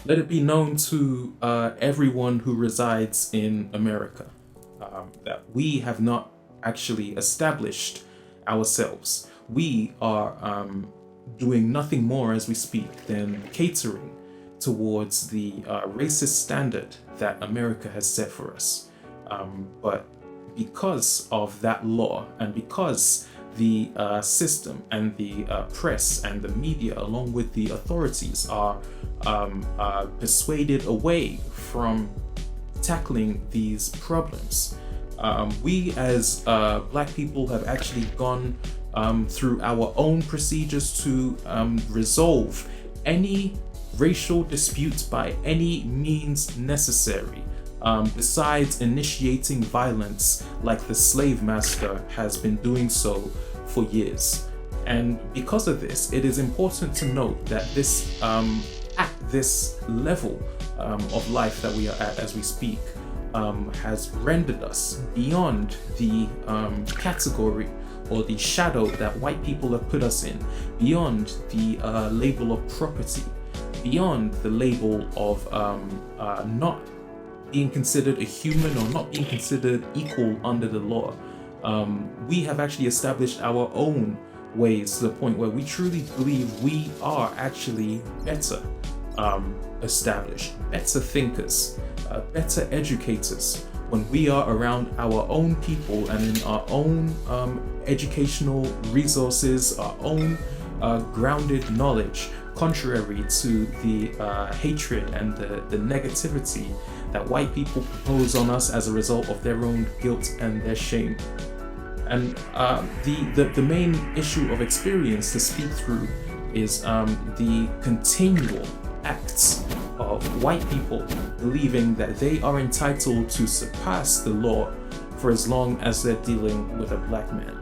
Let it be known to everyone who resides in America that we have not actually established ourselves. We are doing nothing more as we speak than catering towards the racist standard that America has set for us. But because of that law, and because the system and the press and the media, along with the authorities, are persuaded away from tackling these problems, we as Black people have actually gone through our own procedures to resolve any racial disputes by any means necessary, besides initiating violence like the slave master has been doing so for years. And because of this, it is important to note that this at this level of life that we are at as we speak has rendered us beyond the category or the shadow that white people have put us in, beyond the label of property, beyond the label of not being considered a human or not being considered equal under the law. We have actually established our own ways to the point where we truly believe we are actually better established, better thinkers, better educators when we are around our own people and in our own educational resources, our own grounded knowledge, contrary to the hatred and the negativity that white people propose on us as a result of their own guilt and their shame. And the main issue of experience to speak through is the continual acts of white people believing that they are entitled to surpass the law for as long as they're dealing with a black man.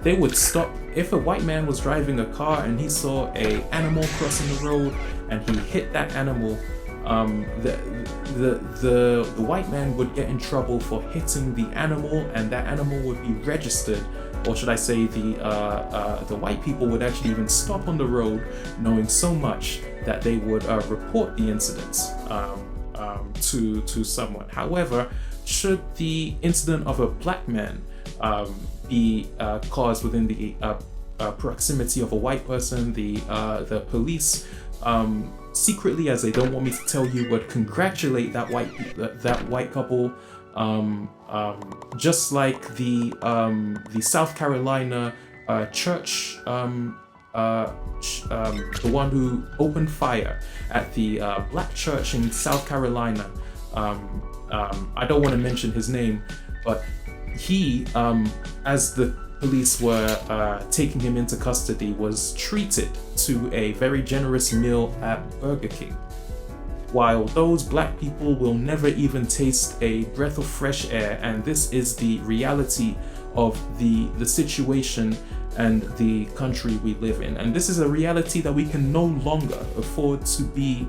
They would stop if a white man was driving a car and he saw an animal crossing the road and he hit that animal. The white man would get in trouble for hitting the animal, and that animal would be registered, or should I say, the white people would actually even stop on the road, knowing so much that they would report the incidents to someone. However, should the incident of a black man be caused within the proximity of a white person, the police secretly, as they don't want me to tell you, would congratulate that white couple, just like the South Carolina church, the one who opened fire at the black church in South Carolina. I don't want to mention his name, but he, as the police were taking him into custody, was treated to a very generous meal at Burger King, while those black people will never even taste a breath of fresh air. And this is the reality of the situation and the country we live in. And this is a reality that we can no longer afford to be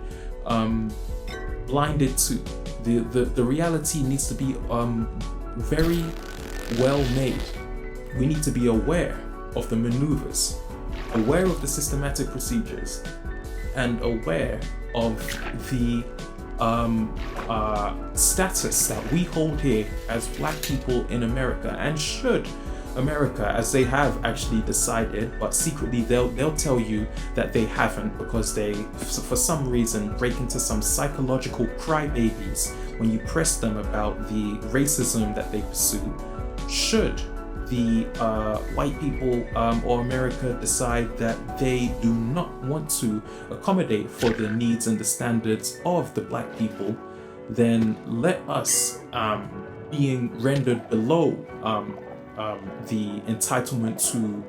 blinded to. The reality needs to be very well made. We need to be aware of the maneuvers, aware of the systematic procedures, and aware of the status that we hold here as black people in America. And should America, as they have actually decided, but secretly they'll tell you that they haven't, because they, for some reason, break into some psychological crybabies when you press them about the racism that they pursue. Should the white people or America decide that they do not want to accommodate for the needs and the standards of the black people, then let us, being rendered below the entitlement to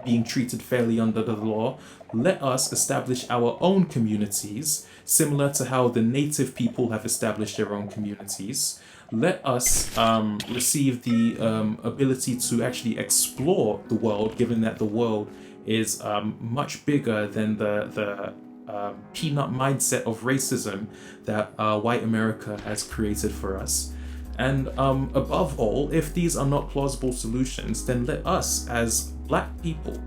being treated fairly under the law, let us establish our own communities, similar to how the native people have established their own communities. Let us receive the ability to actually explore the world, given that the world is much bigger than the peanut mindset of racism that white America has created for us. And above all, if these are not plausible solutions, then let us, as black people,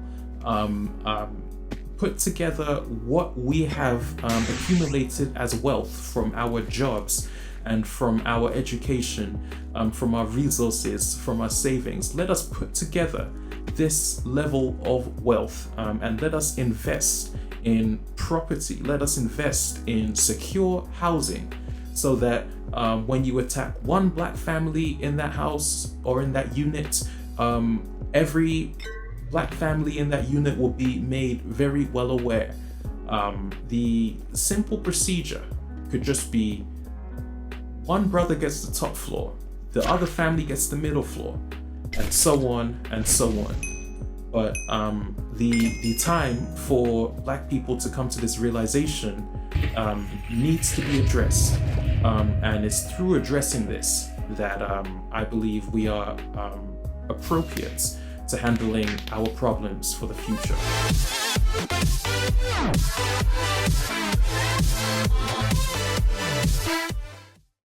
put together what we have accumulated as wealth from our jobs and from our education, from our resources, from our savings. Let us put together this level of wealth and let us invest in property. Let us invest in secure housing so that when you attack one black family in that house or in that unit, every black family in that unit will be made very well aware. The simple procedure could just be one brother gets the top floor, the other family gets the middle floor, and so on and so on. But the time for black people to come to this realization needs to be addressed. And it's through addressing this that I believe we are appropriate to handling our problems for the future.